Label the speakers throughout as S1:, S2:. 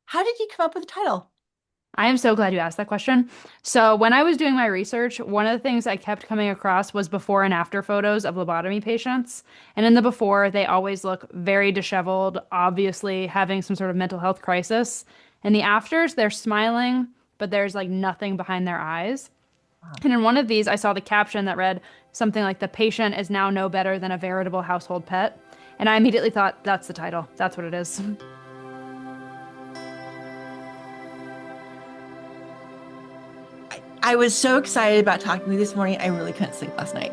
S1: how did you come up with the title?
S2: I am so glad you asked that question. So, when I was doing my research, one of the things I kept coming across was before and after photos of lobotomy patients. And in the before, they always look very disheveled, obviously having some sort of mental health crisis. In the afters, they're smiling, but there's like nothing behind their eyes. And in one of these, I saw the caption that read something like, "The patient is now no better than a veritable household pet." And I immediately thought, that's the title. That's what it is.
S1: I was so excited about talking to you this morning. I really couldn't sleep last night.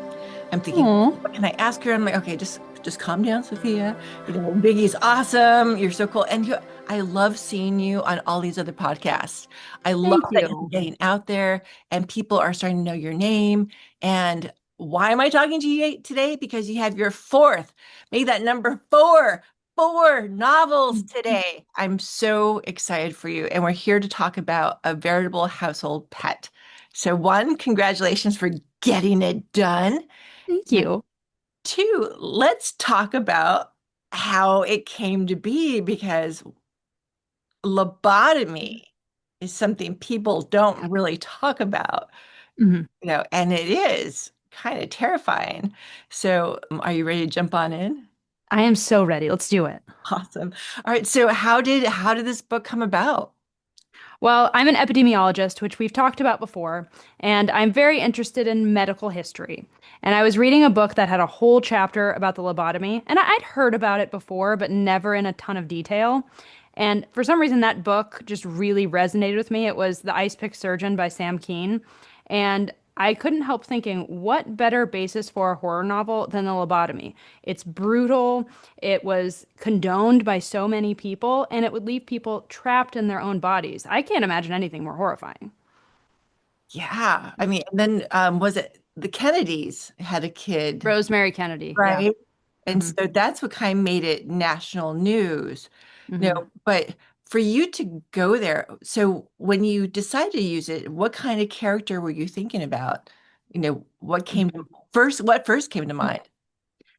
S1: I'm thinking,
S2: Aw.
S1: what can I ask her? I'm like, okay, just calm down, Sophia. Biggie's awesome. You're so cool. And I love seeing you on all these other podcasts. I love
S2: Thank
S1: that you're
S2: you.
S1: getting out there and people are starting to know your name. And why am I talking to you today? Because you have your fourth, maybe that number four novels today. I'm so excited for you. And we're here to talk about A Veritable Household Pet. So, one, congratulations for getting it done.
S2: Thank
S1: And
S2: you.
S1: two, let's talk about how it came to be because lobotomy is something people don't really talk about,
S2: Mhm.
S1: and it is kind of terrifying. So, are you ready to jump on in?
S2: I am so ready. Let's do it.
S1: Awesome. All right. So, how did this book come about?
S2: Well, I'm an epidemiologist, which we've talked about before, and I'm very interested in medical history. And I was reading a book that had a whole chapter about the lobotomy, and I'd heard about it before, but never in a ton of detail. And for some reason, that book just really resonated with me. It was The Ice Pick Surgeon by Sam Keane. And I couldn't help thinking, what better basis for a horror novel than the lobotomy? It's brutal, it was condoned by so many people, and it would leave people trapped in their own bodies. I can't imagine anything more horrifying.
S1: Yeah. I mean, and then was it the Kennedys had a kid,
S2: Rosemary Kennedy, yeah.
S1: right? And
S2: Hmm.
S1: so that's what kind of made it national news. No,
S2: Hmm.
S1: but for you to go there, so when you decided to use it, what kind of character were you thinking about? What first came to mind?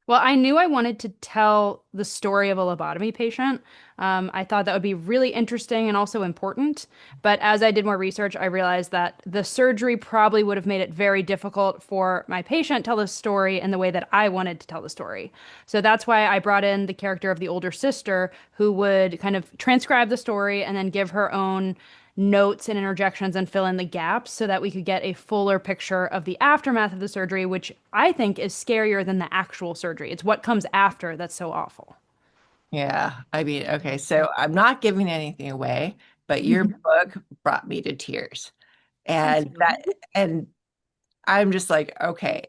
S2: Well, I knew I wanted to tell the story of a lobotomy patient. I thought that would be really interesting and also important. But as I did more research, I realized that the surgery probably would have made it very difficult for my patient to tell the story in the way that I wanted to tell the story. So that's why I brought in the character of the older sister who would kind of transcribe the story and then give her own notes and interjections and fill in the gaps so that we could get a fuller picture of the aftermath of the surgery, which I think is scarier than the actual surgery. It's what comes after that's so awful.
S1: Yeah, I mean, okay, so I'm not giving anything away, but your book brought me to tears.
S2: Thank
S1: And
S2: you.
S1: and I'm just like, okay,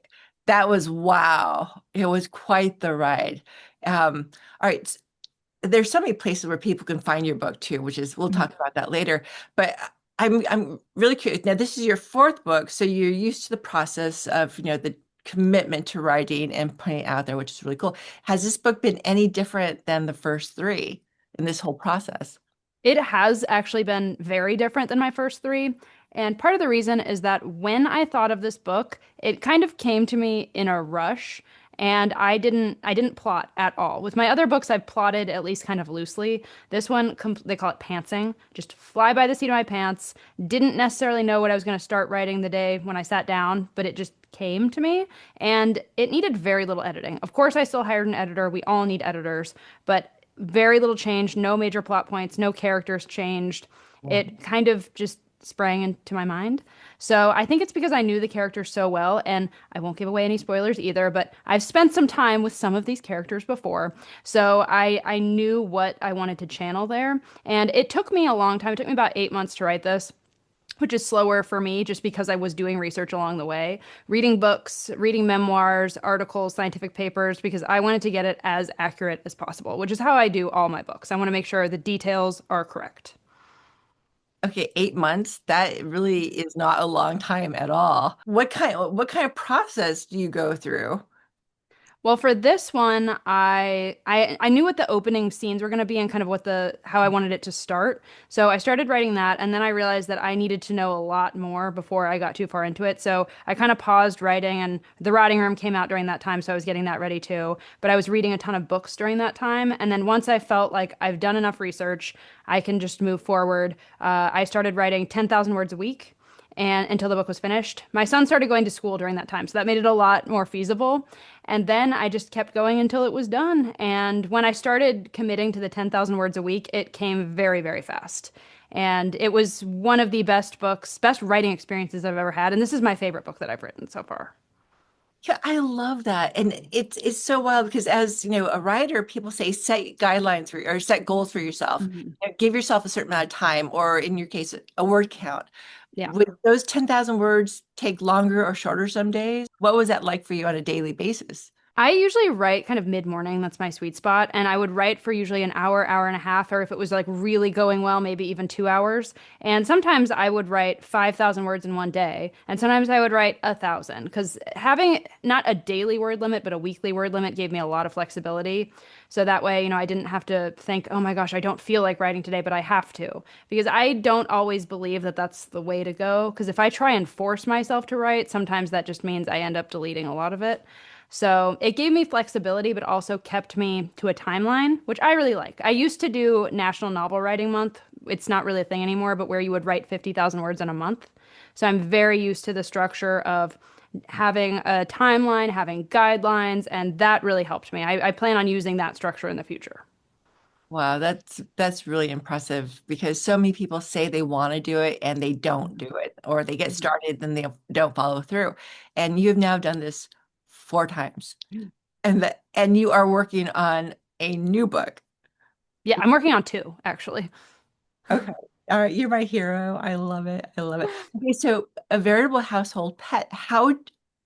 S1: that was wow. It was quite the ride. All right, there's so many places where people can find your book too, which is we'll talk about that later. But I'm really curious. Now, this is your fourth book, so you're used to the process of, the commitment to writing and putting it out there, which is really cool. Has this book been any different than the first three in this whole process?
S2: It has actually been very different than my first three. And part of the reason is that when I thought of this book, it kind of came to me in a rush and I didn't plot at all. With my other books I've plotted at least kind of loosely. This one they call it pantsing, just fly by the seat of my pants. Didn't necessarily know what I was going to start writing the day when I sat down, but it just came to me and it needed very little editing. Of course I still hired an editor. We all need editors, but very little change, no major plot points, no characters changed. It kind of just sprang into my mind. So I think it's because I knew the characters so well, and I won't give away any spoilers either, but I've spent some time with some of these characters before. So I knew what I wanted to channel there. And it took me a long time. It took me about 8 months to write this, which is slower for me just because I was doing research along the way, reading books, reading memoirs, articles, scientific papers, because I wanted to get it as accurate as possible, which is how I do all my books. I want to make sure the details are correct.
S1: Okay, 8 months. That really is not a long time at all. What kind of process do you go through?
S2: Well, for this one, I knew what the opening scenes were going to be and kind of what the how I wanted it to start. So I started writing that, and then I realized that I needed to know a lot more before I got too far into it. So I kind of paused writing, and The Rotting Room came out during that time, so I was getting that ready too. But I was reading a ton of books during that time, and then once I felt like I've done enough research, I can just move forward. I started writing 10,000 words a week and until the book was finished. My son started going to school during that time, so that made it a lot more feasible. And then I just kept going until it was done. And when I started committing to the 10,000 words a week, it came very, very fast. And it was one of the best books, best writing experiences I've ever had. And this is my favorite book that I've written so far.
S1: Yeah, I love that. And it's so wild because as you know, a writer, people say set guidelines for or set goals for yourself.
S2: Mhm.
S1: You know, give yourself a certain amount of time, or in your case, a word count.
S2: Yeah.
S1: Would those 10,000 words take longer or shorter some days? What was that like for you on a daily basis?
S2: I usually write kind of mid-morning. That's my sweet spot. And I would write for usually an hour, hour and a half, or if it was like really going well, maybe even 2 hours. And sometimes I would write 5,000 words in one day. And sometimes I would write 1,000 because having not a daily word limit, but a weekly word limit gave me a lot of flexibility. So that way, I didn't have to think, oh my gosh, I don't feel like writing today, but I have to. Because I don't always believe that that's the way to go. Because if I try and force myself to write, sometimes that just means I end up deleting a lot of it. So it gave me flexibility, but also kept me to a timeline, which I really like. I used to do National Novel Writing Month. It's not really a thing anymore, but where you would write 50,000 words in a month. So I'm very used to the structure of having a timeline, having guidelines, and that really helped me. I plan on using that structure in the future.
S1: Wow, that's really impressive because so many people say they want to do it and they don't do it, or they get started and they don't follow through. And you have now done this 4 times, and you are working on a new book.
S2: Yeah, I'm working on two, actually.
S1: Okay. All right, you're my hero. I love it. I love it. Okay, so a veritable household pet. How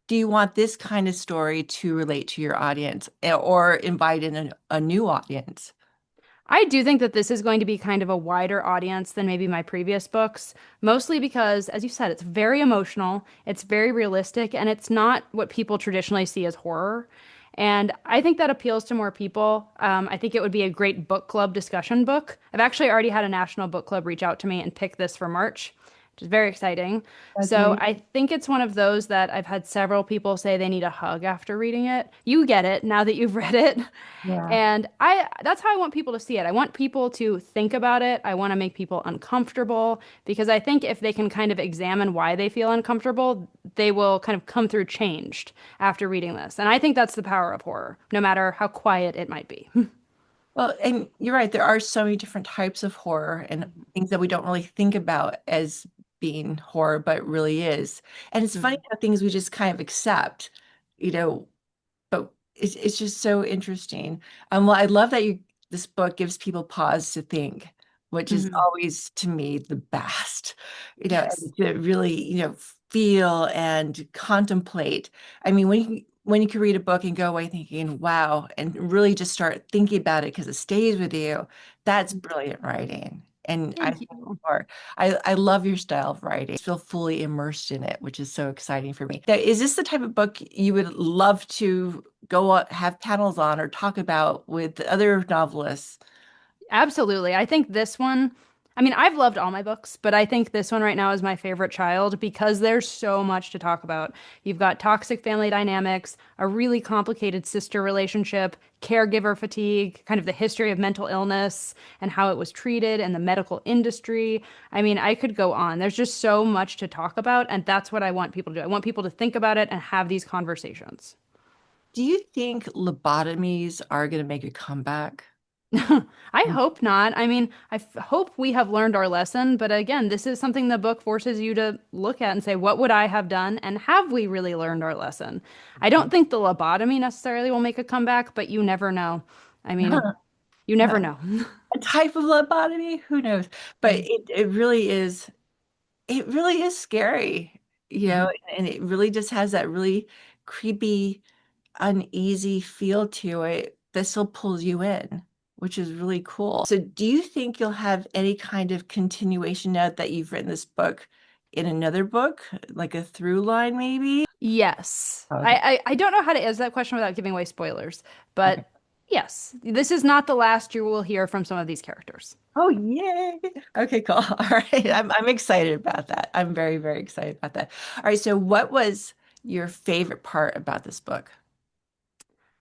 S1: do you want this kind of story to relate to your audience or invite in a new audience?
S2: I do think that this is going to be kind of a wider audience than maybe my previous books, mostly because, as you said, it's very emotional, it's very realistic, and it's not what people traditionally see as horror. And I think that appeals to more people. I think it would be a great book club discussion book. I've actually already had a national book club reach out to me and pick this for March, which is very exciting.
S1: That's
S2: So
S1: amazing.
S2: I think it's one of those that I've had several people say they need a hug after reading it. You get it now that you've read it.
S1: Yeah.
S2: And I that's how I want people to see it. I want people to think about it. I want to make people uncomfortable because I think if they can kind of examine why they feel uncomfortable, they will kind of come through changed after reading this. And I think that's the power of horror, no matter how quiet it might be.
S1: Well, and you're right. There are so many different types of horror and things that we don't really think about as being horror, but it really is. And it's funny
S2: Mhm.
S1: how things we just kind of accept, you know, but it's just so interesting. Well, I love that you this book gives people pause to think, which is
S2: Mhm.
S1: always to me the best,
S2: Yes.
S1: and to really, feel and contemplate. I mean, when you can read a book and go away thinking, wow, and really just start thinking about it because it stays with you, that's brilliant writing. And I
S2: Thank
S1: think
S2: you.
S1: I love your style of writing. I feel fully immersed in it, which is so exciting for me. Now, is this the type of book you would love to have panels on or talk about with other novelists?
S2: Absolutely. I think this one, I mean, I've loved all my books, but I think this one right now is my favorite child because there's so much to talk about. You've got toxic family dynamics, a really complicated sister relationship, caregiver fatigue, kind of the history of mental illness and how it was treated and the medical industry. I mean, I could go on. There's just so much to talk about, and that's what I want people to do. I want people to think about it and have these conversations.
S1: Do you think lobotomies are going to make a comeback?
S2: I hope not. I mean, hope we have learned our lesson, but again, this is something the book forces you to look at and say, what would I have done? And have we really learned our lesson? I don't think the lobotomy necessarily will make a comeback, but you never know. I mean, you never know.
S1: A type of lobotomy? Who knows? But it really is scary, and it really just has that really creepy, uneasy feel to it that still pulls you in, which is really cool. So do you think you'll have any kind of continuation now that you've written this book in another book, like a through line, maybe?
S2: Yes.
S1: Okay.
S2: I don't know how to answer that question without giving away spoilers,
S1: Okay.
S2: but yes, this is not the last you will hear from some of these characters.
S1: Oh, yay. Okay, cool. All right. I'm excited about that. I'm very, very excited about that. All right. So what was your favorite part about this book?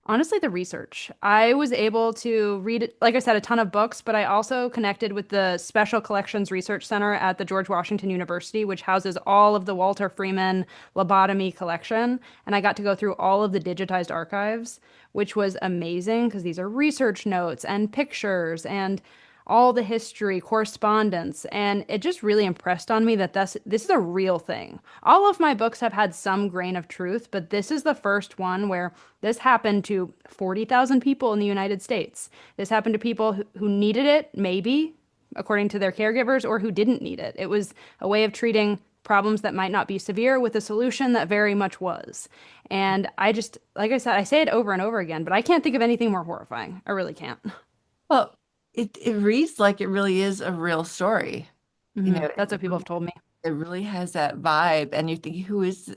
S2: Honestly, the research. I was able to read, like I said, a ton of books, but I also connected with the Special Collections Research Center at the George Washington University, which houses all of the Walter Freeman lobotomy collection. And I got to go through all of the digitized archives, which was amazing because these are research notes and pictures and all the history, correspondence, and it just really impressed on me that this is a real thing. All of my books have had some grain of truth, but this is the first one where this happened to 40,000 people in the United States. This happened to people who needed it, maybe, according to their caregivers, or who didn't need it. It was a way of treating problems that might not be severe with a solution that very much was. And I just, like I said, I say it over and over again, but I can't think of anything more horrifying. I really can't.
S1: Well, it reads like it really is a real story. You know,
S2: That's what people have told me.
S1: it really has that vibe. And you're thinking, who is,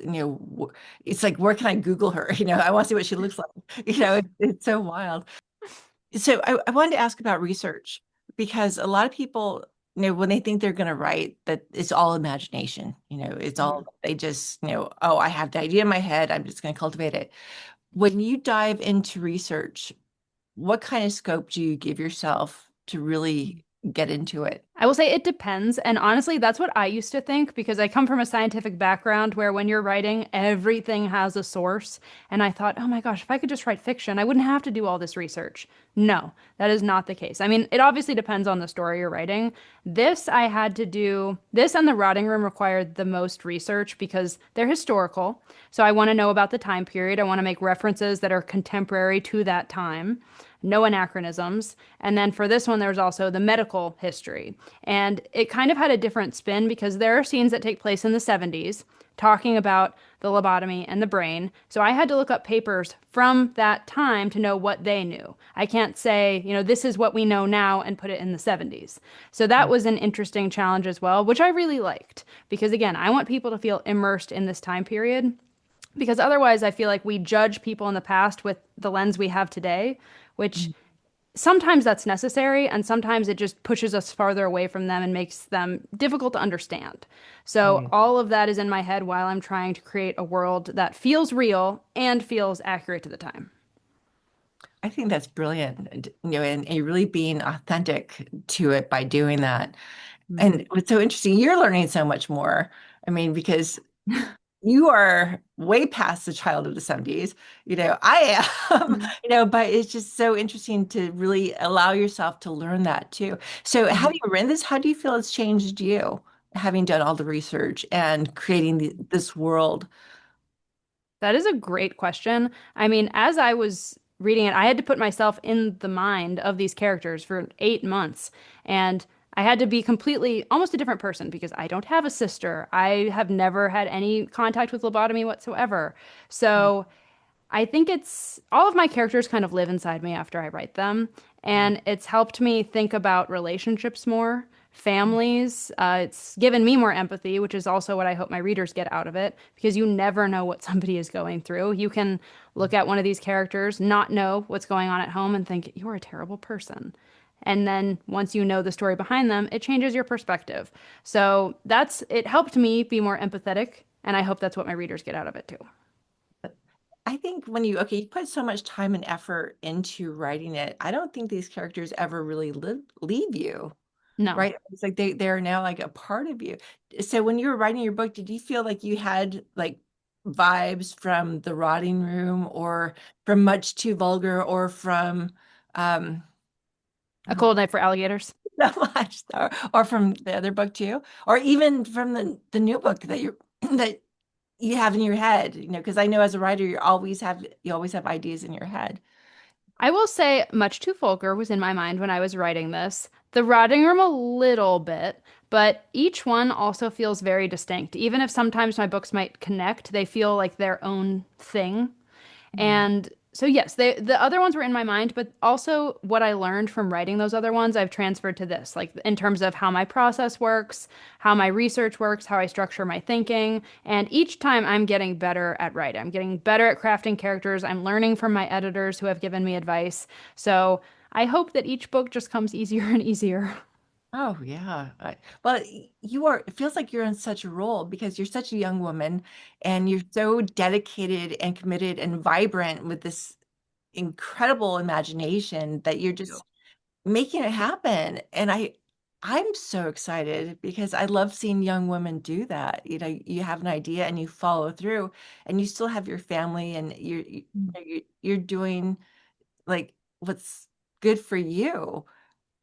S1: it's like, where can I Google her? I want to see what she looks like. It's so wild. So I wanted to ask about research because a lot of people, when they think they're going to write, that it's all imagination. It's all,
S2: Mhm.
S1: they just, oh, I have the idea in my head. I'm just going to cultivate it. When you dive into research, what kind of scope do you give yourself to really get into it?
S2: I will say it depends. And honestly, that's what I used to think because I come from a scientific background where when you're writing, everything has a source. And I thought, oh my gosh, if I could just write fiction, I wouldn't have to do all this research. No, that is not the case. I mean, it obviously depends on the story you're writing. This I had to do, this and The Rotting Room required the most research because they're historical. So I want to know about the time period. I want to make references that are contemporary to that time, no anachronisms. And then for this one, there's also the medical history. And it kind of had a different spin because there are scenes that take place in the 70s talking about the lobotomy and the brain. So I had to look up papers from that time to know what they knew. I can't say, this is what we know now and put it in the 70s. So that was an interesting challenge as well, which I really liked because, again, I want people to feel immersed in this time period because otherwise I feel like we judge people in the past with the lens we have today, which sometimes that's necessary and sometimes it just pushes us farther away from them and makes them difficult to understand. So
S1: Right.
S2: all of that is in my head while I'm trying to create a world that feels real and feels accurate to the time.
S1: I think that's brilliant, and you're really being authentic to it by doing that.
S2: Mhm.
S1: And what's so interesting, you're learning so much more. I mean, because you are way past the child of the 70s. I am,
S2: Mhm.
S1: but it's just so interesting to really allow yourself to learn that too. So,
S2: Mhm.
S1: having written this, how do you feel it's changed you, having done all the research and creating this world?
S2: That is a great question. I mean, as I was reading it, I had to put myself in the mind of these characters for 8 months. And I had to be completely almost a different person because I don't have a sister. I have never had any contact with lobotomy whatsoever. So I think it's all of my characters kind of live inside me after I write them, and it's helped me think about relationships more, families. It's given me more empathy, which is also what I hope my readers get out of it, because you never know what somebody is going through. You can look at one of these characters, not know what's going on at home, and think, you're a terrible person. And then once you know the story behind them, it changes your perspective. So it helped me be more empathetic, and I hope that's what my readers get out of it too.
S1: I think when you put so much time and effort into writing it, I don't think these characters ever really leave you.
S2: No.
S1: Right? It's like they're now like a part of you. So when you were writing your book, did you feel like you had like vibes from The Rotting Room or from Much Too Vulgar or from um
S2: A Cold Night for Alligators.
S1: not much or from the other book too? Or even from the new book that you that you have in your head, because I know as a writer you always have ideas in your head.
S2: I will say Much Too Vulgar was in my mind when I was writing this. The Rotting Room a little bit, but each one also feels very distinct. Even if sometimes my books might connect, they feel like their own thing.
S1: Mhm.
S2: And So yes, the other ones were in my mind, but also what I learned from writing those other ones, I've transferred to this, like in terms of how my process works, how my research works, how I structure my thinking, and each time I'm getting better at writing. I'm getting better at crafting characters. I'm learning from my editors who have given me advice. So I hope that each book just comes easier and easier.
S1: Oh yeah. Well, you are, it feels like you're in such a role because you're such a young woman and you're so dedicated and committed and vibrant with this incredible imagination that you're
S2: You.
S1: just making it happen. And I'm so excited because I love seeing young women do that. You know, you have an idea and you follow through and you still have your family and you're doing like what's good for you,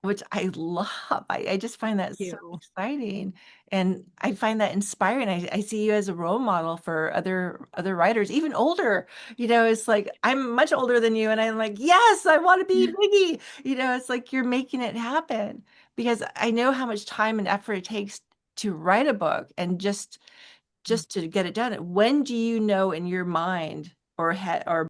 S1: which I love. I just find that so
S2: You.
S1: exciting. And I find that inspiring. I see you as a role model for other writers, even older. You know, it's like I'm much older than you, and I'm like, yes, I want to be Viggy. You know, it's like you're making it happen because I know how much time and effort it takes to write a book and just to get it done. When do you know in your mind or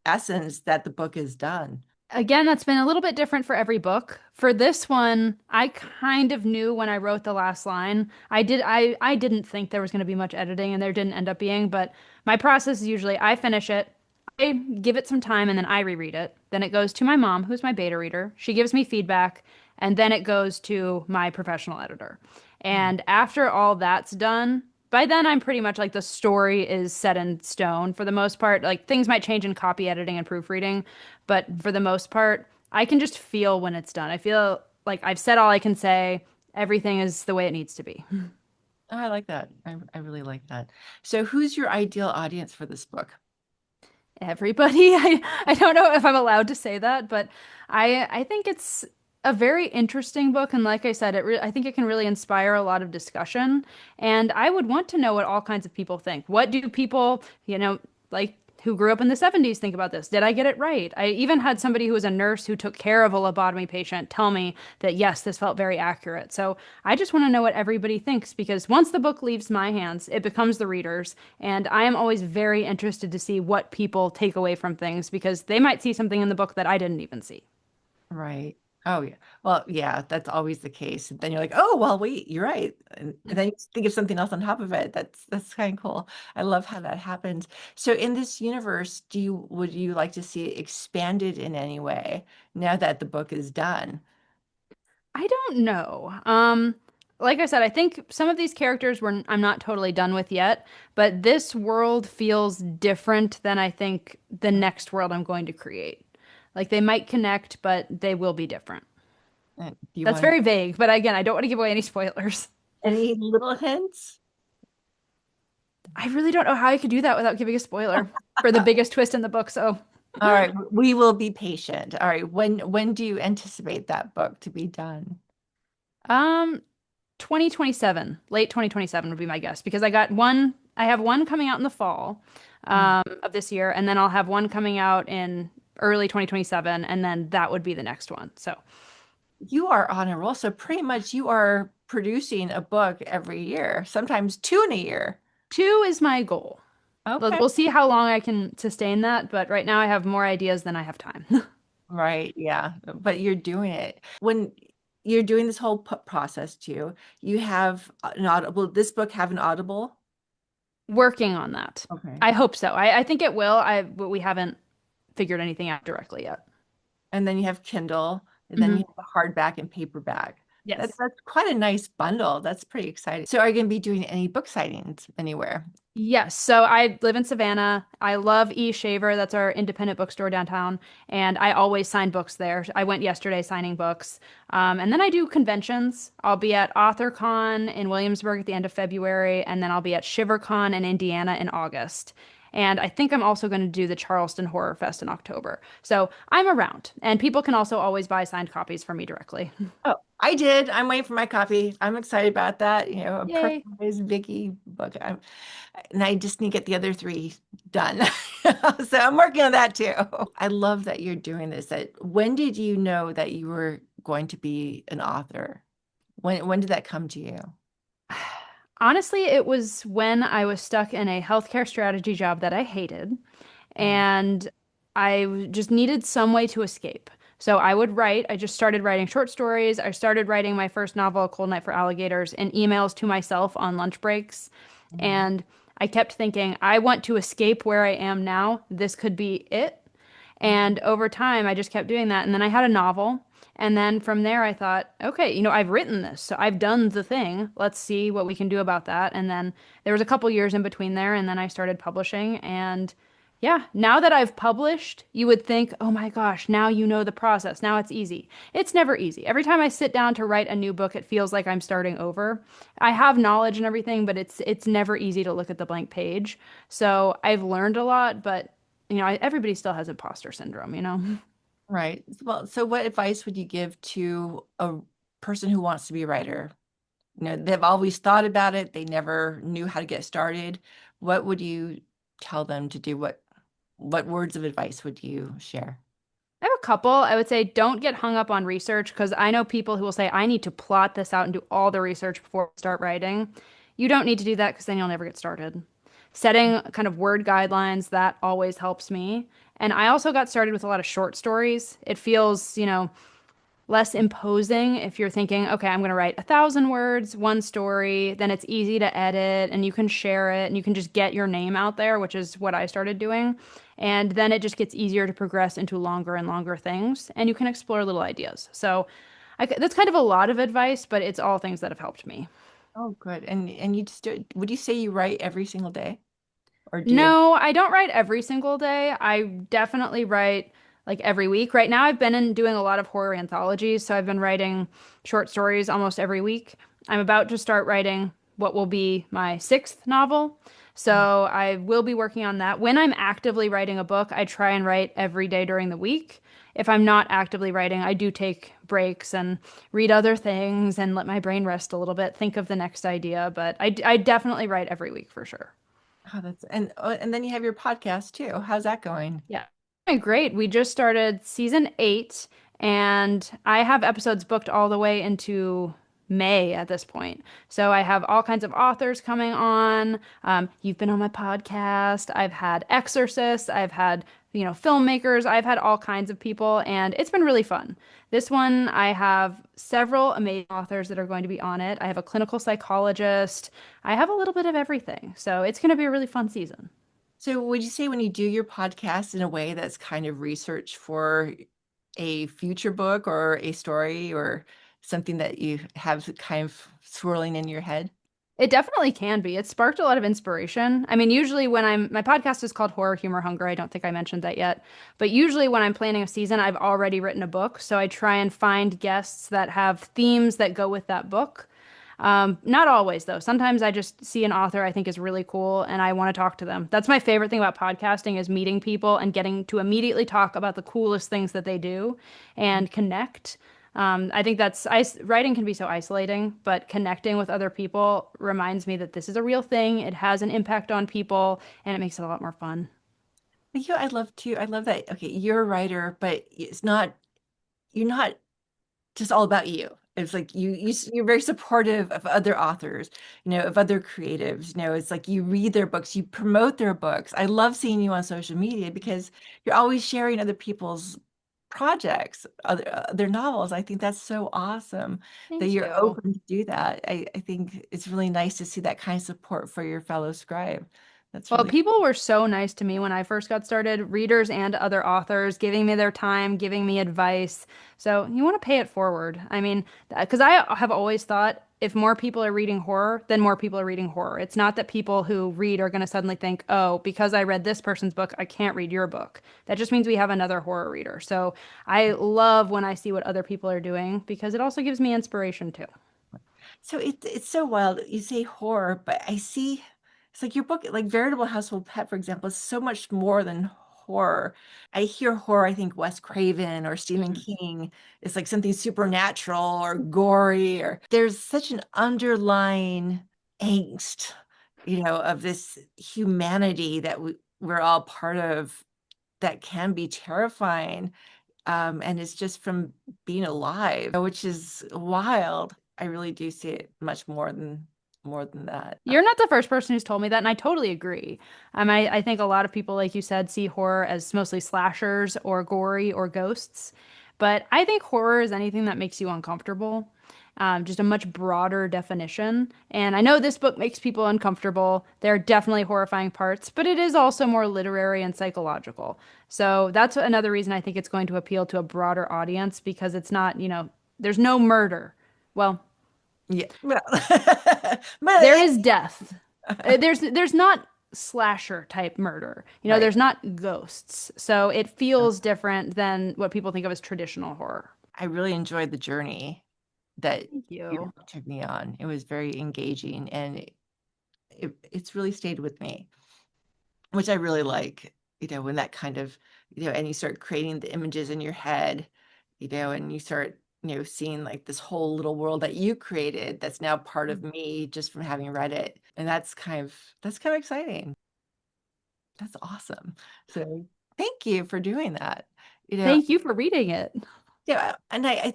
S1: essence that the book is done?
S2: Again, that's been a little bit different for every book. For this one, I kind of knew when I wrote the last line. I didn't think there was going to be much editing and there didn't end up being, but my process is usually I finish it, I give it some time and then I reread it. Then it goes to my mom, who's my beta reader. She gives me feedback, and then it goes to my professional editor. And after all that's done, by then I'm pretty much like the story is set in stone for the most part. Like things might change in copy editing and proofreading, but for the most part, I can just feel when it's done. I feel like I've said all I can say. Everything is the way it needs to be.
S1: Oh, I like that. I really like that. So who's your ideal audience for this book?
S2: Everybody. I don't know if I'm allowed to say that, but I think it's a very interesting book, and like I said, I think it can really inspire a lot of discussion. And I would want to know what all kinds of people think. What do people, like who grew up in the 70s think about this? Did I get it right? I even had somebody who was a nurse who took care of a lobotomy patient tell me that yes, this felt very accurate. So I just want to know what everybody thinks because once the book leaves my hands, it becomes the reader's. And I am always very interested to see what people take away from things because they might see something in the book that I didn't even see.
S1: Right. Oh yeah. Well, yeah, that's always the case. And then you're like, oh, well, wait, you're right. And then you think of something else on top of it. That's kind of cool. I love how that happens. So in this universe, would you like to see it expanded in any way now that the book is done?
S2: I don't know. Like I said, I think some of these characters I'm not totally done with yet, but this world feels different than I think the next world I'm going to create. Like they might connect, but they will be different.
S1: Do you
S2: That's
S1: want
S2: very vague, but again, I don't want to give away any spoilers.
S1: any little hints?
S2: I really don't know how I could do that without giving a spoiler for the biggest twist in the book. So,
S1: All right, we will be patient. All right, when do you anticipate that book to be done?
S2: um, 2027, late 2027 would be my guess because I have one coming out in the fall
S1: Mm.
S2: of this year, and then I'll have one coming out in early 2027, and then that would be the next one. So,
S1: You are on a roll, so pretty much you are producing a book every year, sometimes two in a year.
S2: two is my goal.
S1: Okay.
S2: We'll see how long I can sustain that, but right now I have more ideas than I have time.
S1: Right, yeah, but you're doing it. When you're doing this whole process too, you have an audible. This book have an audible?
S2: Working on that.
S1: Okay.
S2: I hope so. I think it will. But we haven't figured anything out directly yet.
S1: And then you have Kindle, and then
S2: Hmm.
S1: you have the hardback and paperback.
S2: Yes.
S1: That's quite a nice bundle. That's pretty exciting. So are you going to be doing any book signings anywhere?
S2: Yes. So I live in Savannah. I love E Shaver. That's our independent bookstore downtown. And I always sign books there. I went yesterday signing books. And then I do conventions. I'll be at AuthorCon in Williamsburg at the end of February. And then I'll be at ShiverCon in Indiana in August. And I think I'm also going to do the Charleston Horror Fest in October. So I'm around. And people can also always buy signed copies from me directly.
S1: Oh, I did. I'm waiting for my copy. I'm excited about that. You know, a
S2: Yay.
S1: personalized Vicky book. And I just need to get the other three done. So I'm working on that too. I love that you're doing this. When did you know that you were going to be an author? When did that come to you?
S2: Honestly, it was when I was stuck in a healthcare strategy job that I hated.
S1: Oh,
S2: And just needed some way to escape. So I would write. I just started writing short stories. I started writing my first novel, A Cold Night for Alligators, in emails to myself on lunch breaks.
S1: Mhm.
S2: And I kept thinking, I want to escape where I am now. This could be it.
S1: Mhm.
S2: And over time, I just kept doing that. And then I had a novel. And then from there, I thought, okay, I've written this, so I've done the thing. Let's see what we can do about that. And then there was a couple years in between there, and then I started publishing. And yeah, now that I've published, you would think, oh my gosh, now you know the process. Now it's easy. It's never easy. Every time I sit down to write a new book, it feels like I'm starting over. I have knowledge and everything, but it's never easy to look at the blank page. So I've learned a lot, but everybody still has imposter syndrome.
S1: Right. Well, so what advice would you give to a person who wants to be a writer? They've always thought about it, they never knew how to get started. What would you tell them to do? What words of advice would you share?
S2: I have a couple. I would say don't get hung up on research because I know people who will say, I need to plot this out and do all the research before I start writing. You don't need to do that because then you'll never get started. Setting kind of word guidelines, that always helps me. And I also got started with a lot of short stories. It feels, less imposing if you're thinking, okay, I'm going to write 1,000 words, one story, then it's easy to edit and you can share it and you can just get your name out there, which is what I started doing. And then it just gets easier to progress into longer and longer things and you can explore little ideas. So that's kind of a lot of advice, but it's all things that have helped me.
S1: Oh, good. And you just would you say you write every single day? Or do you?
S2: No, I don't write every single day. I definitely write like every week. Right now, I've been doing a lot of horror anthologies, so I've been writing short stories almost every week. I'm about to start writing what will be my sixth novel, so I will be working on that. When I'm actively writing a book, I try and write every day during the week. If I'm not actively writing, I do take breaks and read other things and let my brain rest a little bit, think of the next idea. But I definitely write every week for sure.
S1: Oh, and then you have your podcast too. How's that going?
S2: Yeah. Okay, great. We just started season 8, and I have episodes booked all the way into May at this point. So I have all kinds of authors coming on. You've been on my podcast. I've had exorcists. I've had, filmmakers. I've had all kinds of people, and it's been really fun. This one, I have several amazing authors that are going to be on it. I have a clinical psychologist. I have a little bit of everything. So it's going to be a really fun season.
S1: So would you say when you do your podcast in a way that's kind of research for a future book or a story or something that you have kind of swirling in your head?
S2: It definitely can be. It sparked a lot of inspiration. I mean, usually when my podcast is called Horror, Humor, Hunger. I don't think I mentioned that yet. But usually when I'm planning a season, I've already written a book. So I try and find guests that have themes that go with that book. Not always, though. Sometimes I just see an author I think is really cool and I want to talk to them. That's my favorite thing about podcasting is meeting people and getting to immediately talk about the coolest things that they do and connect. I think writing can be so isolating, but connecting with other people reminds me that this is a real thing. It has an impact on people, and it makes it a lot more fun.
S1: I love too. I love that. Okay, you're a writer, but you're not just all about you. It's like you're very supportive of other authors, of other creatives. It's like you read their books, you promote their books. I love seeing you on social media because you're always sharing other people's projects, other novels. I think that's so awesome that
S2: Thank
S1: you're
S2: you.
S1: open to do that. I think it's really nice to see that kind of support for your fellow scribe. That's
S2: Well,
S1: really
S2: people were so nice to me when I first got started, readers and other authors, giving me their time, giving me advice. So you want to pay it forward. I mean, because I have always thought if more people are reading horror, then more people are reading horror. It's not that people who read are going to suddenly think, oh, because I read this person's book, I can't read your book. That just means we have another horror reader. So I love when I see what other people are doing because it also gives me inspiration too.
S1: so it's so wild. You say horror, but I see it's like your book, like Veritable Household Pet, for example, is so much more than horror. I hear horror, I think Wes Craven or Stephen King. It's like something supernatural or gory, or there's such an underlying angst, of this humanity that we're all part of that can be terrifying. And it's just from being alive, which is wild. I really do see it much more than. more than that.
S2: You're not the first person who's told me that, and I totally agree. I think a lot of people, like you said, see horror as mostly slashers or gory or ghosts. But I think horror is anything that makes you uncomfortable, just a much broader definition. And I know this book makes people uncomfortable. There are definitely horrifying parts, but it is also more literary and psychological. So that's another reason I think it's going to appeal to a broader audience because it's not, there's no murder. Well,
S1: Yeah. Well,
S2: there
S1: but
S2: is death. There's not slasher type murder.
S1: right.
S2: There's not ghosts. So it feels different than what people think of as traditional horror.
S1: I really enjoyed the journey that
S2: Thank
S1: you
S2: you.
S1: took me on. It was very engaging and it's really stayed with me, which I really like, when that kind of, and you start creating the images in your head, and you start, seeing like this whole little world that you created that's now part of me just from having read it. And that's kind of exciting. That's awesome. So thank you for doing that. You know,
S2: Thank you for reading it.
S1: yeah, and I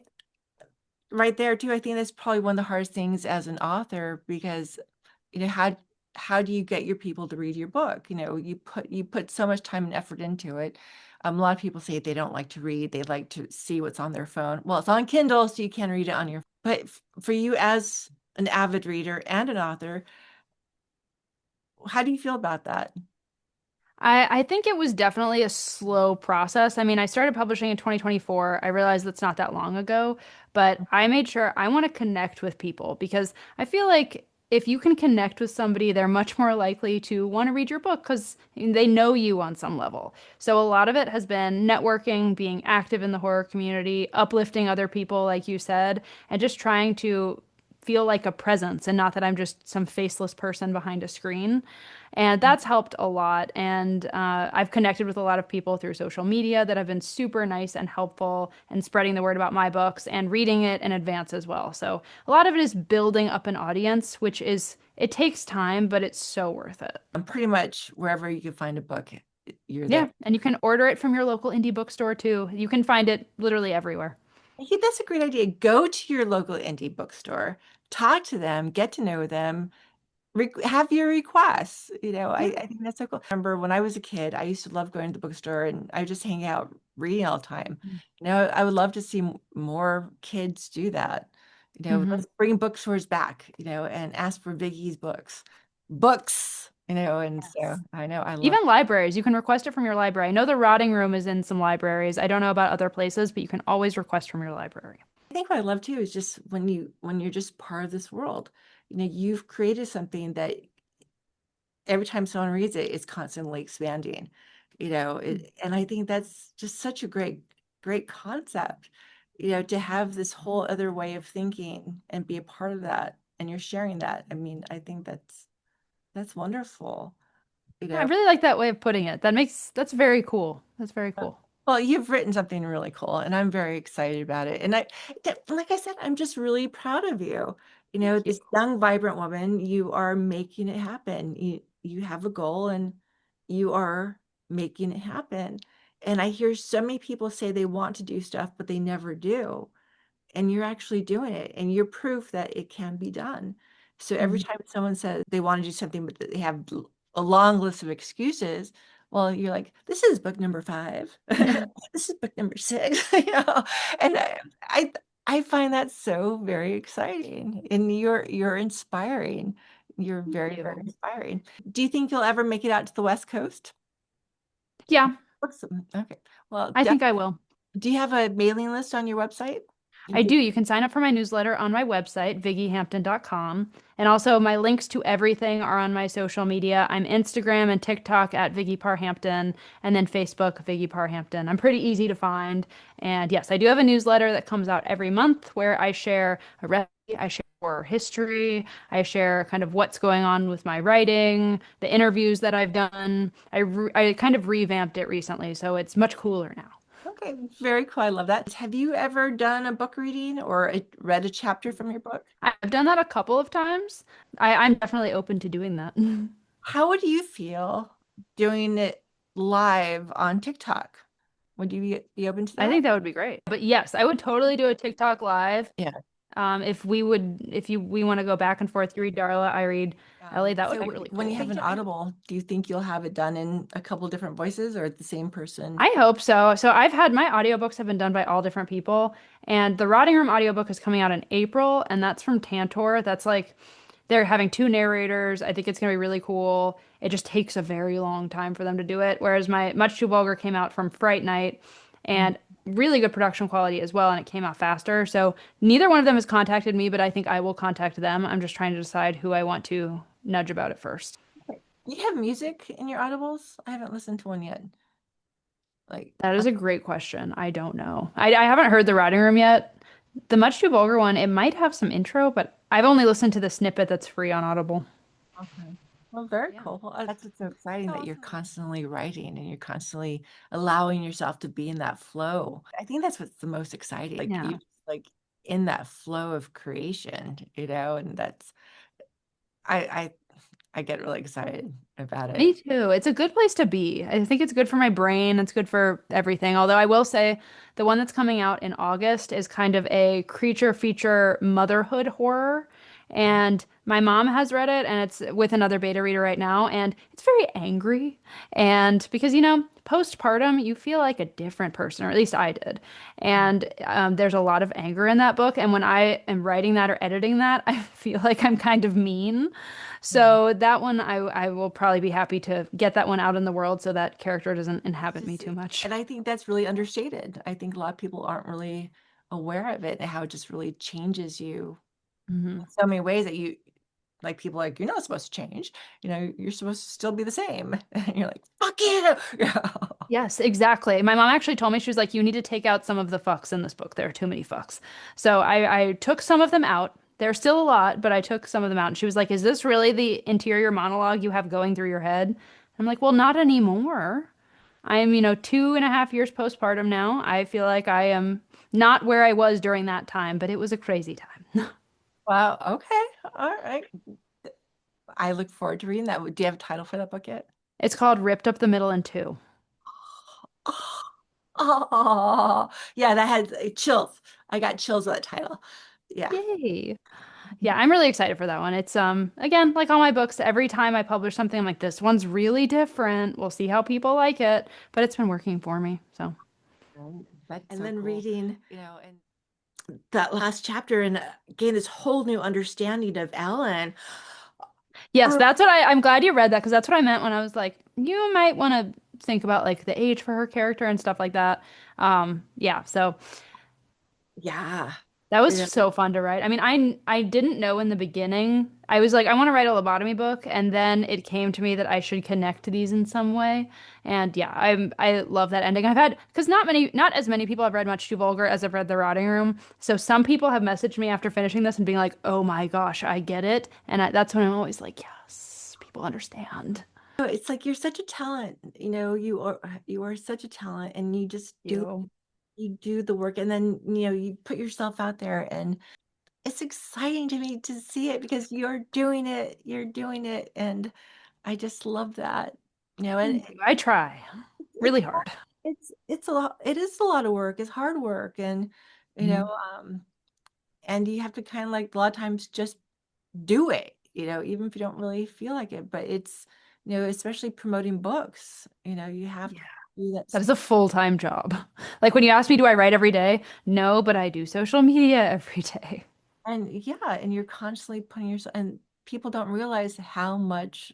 S1: right there too, I think that's probably one of the hardest things as an author because, how do you get your people to read your book? You put so much time and effort into it. A lot of people say they don't like to read, they like to see what's on their phone. Well, it's on Kindle, so you can read it on your, but for you as an avid reader and an author, how do you feel about that?
S2: I think it was definitely a slow process. I mean, I started publishing in 2024. I realized that's not that long ago, but I made sure I want to connect with people because I feel like if you can connect with somebody, they're much more likely to want to read your book because they know you on some level. So a lot of it has been networking, being active in the horror community, uplifting other people, like you said, and just trying to feel like a presence and not that I'm just some faceless person behind a screen. And that's helped a lot. And I've connected with a lot of people through social media that have been super nice and helpful and spreading the word about my books and reading it in advance as well. So a lot of it is building up an audience, it takes time, but it's so worth it.
S1: Pretty much wherever you can find a book, you're there.
S2: Yeah. And you can order it from your local indie bookstore too. You can find it literally everywhere.
S1: Hey, that's a great idea. Go to your local indie bookstore, talk to them, get to know them, have your requests.
S2: Yeah.
S1: I think that's so cool. I remember when I was a kid, I used to love going to the bookstore and I would just hang out reading all the time. I would love to see more kids do that.
S2: Mm-hmm.
S1: Let's bring bookstores back, and ask for Viggy's books, and so
S2: Yes.
S1: I know I love.
S2: Even libraries, you can request it from your library. I know the Rotting Room is in some libraries. I don't know about other places, but you can always request from your library.
S1: I think what I love too is just when you're just part of this world, you've created something that every time someone reads it, it's constantly expanding, and I think that's just such a great concept, to have this whole other way of thinking and be a part of that, and you're sharing that. I mean, I think that's wonderful, you
S2: I
S1: know.
S2: really like that way of putting it. That's very cool. That's very cool.
S1: Well, you've written something really cool, and I'm very excited about it. And like I said, I'm just really proud of you.
S2: Thank you.
S1: This young, vibrant woman, you are making it happen. You have a goal, and you are making it happen. And I hear so many people say they want to do stuff, but they never do, and you're actually doing it and you're proof that it can be done. So every
S2: Mhm.
S1: time someone says they want to do something but they have a long list of excuses, well, you're like, this is book number 5. This is book number 6, and I I find that so very exciting, and you're inspiring. You're
S2: Thank
S1: very, very
S2: you.
S1: inspiring. Do you think you'll ever make it out to the West Coast?
S2: Yeah,
S1: Awesome. Okay. Well,
S2: I think I will.
S1: do you have a mailing list on your website?
S2: I do. You can sign up for my newsletter on my website, viggyhampton.com. And also, my links to everything are on my social media. I'm Instagram and TikTok at Viggy Parr Hampton, and then Facebook, Viggy Parr Hampton. I'm pretty easy to find. And yes, I do have a newsletter that comes out every month where I share a recipe, I share horror history, I share kind of what's going on with my writing, the interviews that I've done. I kind of revamped it recently, so it's much cooler now.
S1: Okay, very cool. I love that. Have you ever done a book reading or read a chapter from your book?
S2: I've done that a couple of times. I'm definitely open to doing that.
S1: How would you feel doing it live on TikTok? Would you be open to
S2: I
S1: that?
S2: think that would be great. But yes, I would totally do a TikTok live.
S1: Yeah.
S2: If we want to go back and forth, you read Darla, I read Ellie, that would
S1: So
S2: be really
S1: when you
S2: cool.
S1: have an Audible, do you think you'll have it done in a couple different voices or the same person?
S2: I hope so. So I've had my audiobooks have been done by all different people, and the Rotting Room audiobook is coming out in April, and that's from Tantor. That's like they're having two narrators. I think it's gonna be really cool. It just takes a very long time for them to do it. Whereas my Much Too Vulgar came out from Fright Night and really good production quality as well, and it came out faster. So neither one of them has contacted me, but I think I will contact them. I'm just trying to decide who I want to nudge about it first.
S1: Okay. You have music in your Audibles? I haven't listened to one yet. Like,
S2: That is a great question. I don't know. I haven't heard the Rotting Room yet. The Much Too Vulgar one, it might have some intro, but I've only listened to the snippet that's free on Audible.
S1: okay. Well, very
S2: Yeah.
S1: cool. Well, that's what's so exciting that you're constantly writing and you're constantly allowing yourself to be in that flow. I think that's what's the most exciting. Like
S2: Yeah.
S1: you like in that flow of creation, and that's I I I get really excited about
S2: Me
S1: it.
S2: too. It's a good place to be. I think it's good for my brain. It's good for everything. Although I will say the one that's coming out in August is kind of a creature feature motherhood horror. And my mom has read it and it's with another beta reader right now. And it's very angry. And because, postpartum, you feel like a different person, or at least I did. And there's a lot of anger in that book. And when I am writing that or editing that, I feel like I'm kind of mean.
S1: Yeah.
S2: So that one, I will probably be happy to get that one out in the world so that character doesn't
S1: It's
S2: inhabit me
S1: just,
S2: too much.
S1: and I think that's really understated. I think a lot of people aren't really aware of it and how it just really changes you
S2: Hmm.
S1: in so many ways that like people like, you're not supposed to change. You're supposed to still be the same. And you're like, fuck you. Yeah.
S2: Yes, exactly. My mom actually told me, she was like, you need to take out some of the fucks in this book. There are too many fucks. So I took some of them out. There's still a lot, but I took some of them out. And she was like, is this really the interior monologue you have going through your head? I'm like, well, not anymore. I am, 2.5 years postpartum now. I feel like I am not where I was during that time, but it was a crazy time.
S1: Wow. Okay. All right. I look forward to reading that. Do you have a title for that book yet?
S2: It's called Ripped Up the Middle in Two.
S1: Oh, yeah, that had chills. I got chills with that title. Yeah.
S2: Yay. Yeah, I'm really excited for that one. It's again, like all my books, every time I publish something, I'm like, this one's really different. We'll see how people like it. But it's been working for me. So
S1: Right. And then reading, and that last chapter and gain this whole new understanding of Ellen.
S2: yes,
S1: Oh,
S2: I'm glad you read that because that's what I meant when I was like, you might want to think about like the age for her character and stuff like that. Yeah, so
S1: yeah.
S2: that was
S1: Yeah.
S2: so fun to write. I mean, I didn't know in the beginning. I was like, I want to write a lobotomy book, and then it came to me that I should connect to these in some way. And yeah, I love that ending. I've had because not as many people have read Much Too Vulgar as have read The Rotting Room. So some people have messaged me after finishing this and being like, "Oh my gosh, I get it." And that's when I'm always like, "Yes, people understand."
S1: It's like you're such a talent. You are such a talent and you just
S2: You.
S1: you do the work and then you put yourself out there and it's exciting to me to see it because you're doing it and I just love that. And
S2: Thank you. I try
S1: it's
S2: really hard.
S1: it's a lot, it is a lot of work, it's hard work and you know
S2: Mhm.
S1: um and you have to kind of like a lot of times just do it, even if you don't really feel like it, but it's especially promoting books, you have to
S2: Yeah.
S1: do that.
S2: That is a full-time job. Like when you ask me, do I write every day? No, but I do social media every day.
S1: And yeah, and you're constantly putting yourself, and people don't realize how much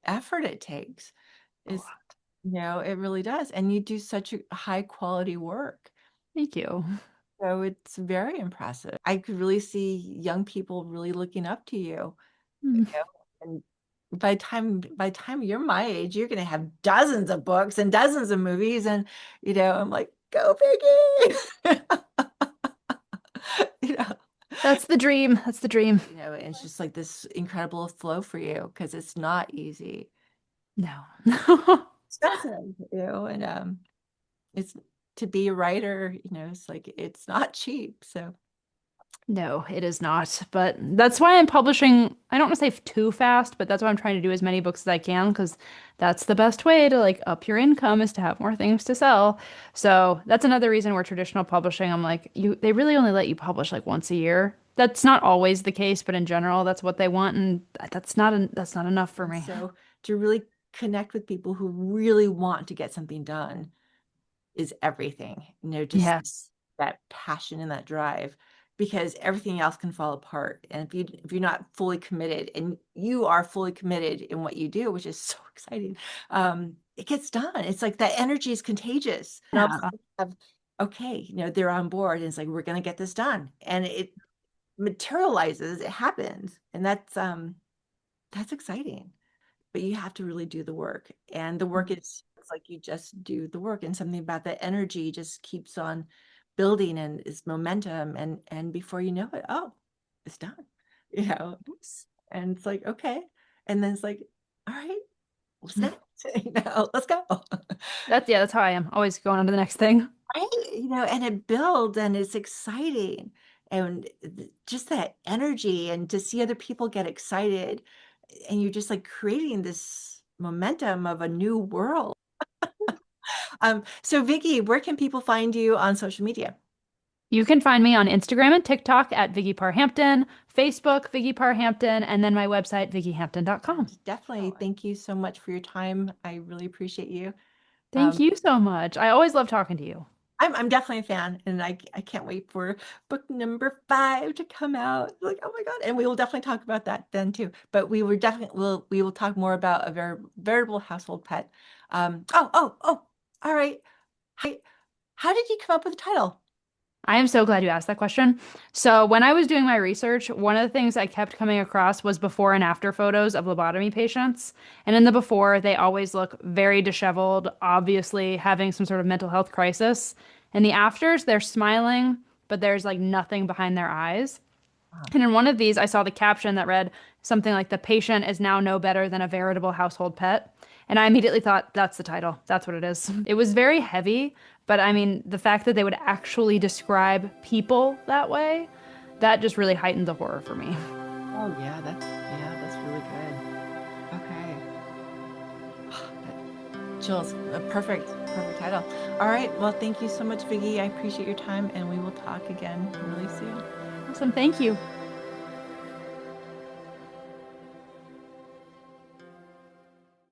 S1: effort it takes.
S2: A
S1: It's,
S2: lot.
S1: it really does. And you do such a high quality work.
S2: Thank you.
S1: So it's very impressive. I could really see young people really looking up to you,
S2: Mm.
S1: and by the time you're my age, you're gonna have dozens of books and dozens of movies, and I'm like, go Piggy. you know.
S2: That's the dream. That's the dream.
S1: It's just like this incredible flow for you because it's not easy.
S2: No.
S1: Expensive, and it's to be a writer, it's like it's not cheap. So
S2: No, it is not. But that's why I'm publishing, I don't want to say too fast, but that's why I'm trying to do as many books as I can because that's the best way to like up your income is to have more things to sell. So that's another reason where traditional publishing, I'm like, they really only let you publish like once a year. That's not always the case, but in general, that's what they want, and that's not enough for
S1: And
S2: me.
S1: so to really connect with people who really want to get something done is everything. Just
S2: Yes.
S1: that passion and that drive, because everything else can fall apart. And if you're not fully committed, and you are fully committed in what you do, which is so exciting, it gets done. It's like that energy is contagious. And all of a
S2: Yeah.
S1: sudden you have, okay, they're on board, and it's like, we're going to get this done, and it materializes. It happens, and that's exciting. But you have to really do the work, and the work is, it's like you just do the work, and something about that energy just keeps on building, and is momentum, and before you know it, oh, it's done. you know and it's like, okay, and then it's like, all right, what's next? Let's go.
S2: That's how I am. Always going on to the next thing.
S1: Right? And it builds, and it's exciting, and just that energy, and to see other people get excited, and you're just like creating this momentum of a new world. So Vicky, where can people find you on social media?
S2: You can find me on Instagram and TikTok at Viggy Parr Hampton, Facebook, Viggy Parr Hampton, and then my website, viggyhampton.com.
S1: And definitely thank you so much for your time. I really appreciate you.
S2: Thank
S1: Um,
S2: you so much. I always love talking to you.
S1: I'm definitely a fan, and I can't wait for book number 5 to come out. Like, oh my God. And we will definitely talk about that then too. But we will talk more about a veritable household pet. Oh, all right. How did you come up with the title?
S2: I am so glad you asked that question. So, when I was doing my research, one of the things I kept coming across was before and after photos of lobotomy patients. And in the before, they always look very disheveled, obviously having some sort of mental health crisis. In the afters, they're smiling, but there's like nothing behind their eyes.
S1: Ah,
S2: And in one of these, I saw the caption that read something like, "The patient is now no better than a veritable household pet." And I immediately thought, that's the title. That's what it is. It was very heavy, but I mean, the fact that they would actually describe people that way, that just really heightened the horror for me.
S1: oh yeah, that's really good. Okay. Chills. A perfect title. All right. Well, thank you so much, Viggy. I appreciate your time, and we will talk again really soon.
S2: Awesome. Thank you.